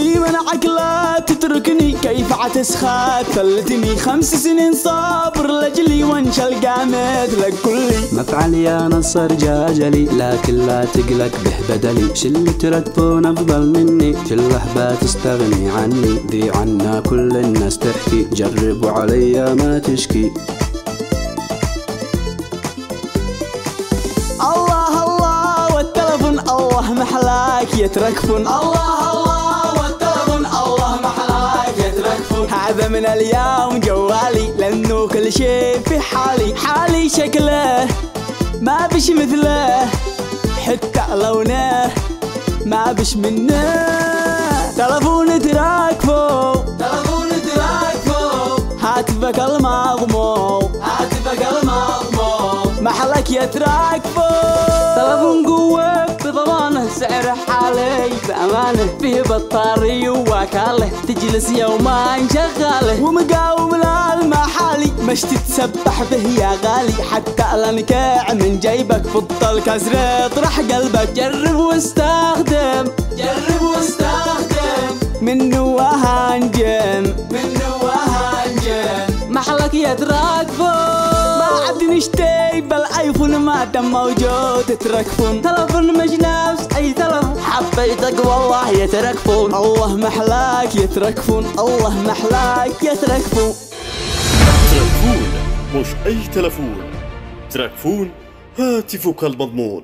اللي منعك لا تتركني كيف عتسخات ثلتني 5 سنين صابر لجلي وانشل قامت لك كلي مفعل يا نصر جاجلي لكن لا تقلق به بدلي شل ترتبون افضل مني شل احبا تستغني عني ذي عنا كل الناس تحكي جربوا عليا ما تشكي. الله الله والتلفون الله محلاك يتركفون الله الله والتلفون الله محلاك يتركفون هذا من اليوم جوالي لأنه كل شيء في حالي شكله ما بش مثله حتى لونه ما بش منه تلفون تراكفو هاتفك المضمو محلك يتراكفو تلفون قوة بضمانه سعر حالي بأمانه فيه بطاري ووكاله تجلس يومين شغاله ومقاوم للمحالي مش تتسبح به يا غالي حتى لنكع من جيبك فضل كسر اطرح قلبك جرب واستخدم منه وهنجم محلك يتراكفو ما عاد نشتي بالايفون ما دام موجود تركفون تلفون مش نفس اي تلفون حبيتك والله يتركفون الله محلاك يتركفون الله محلاك يتركفون. تركفون مش اي تلفون، تركفون هاتفك المضمون.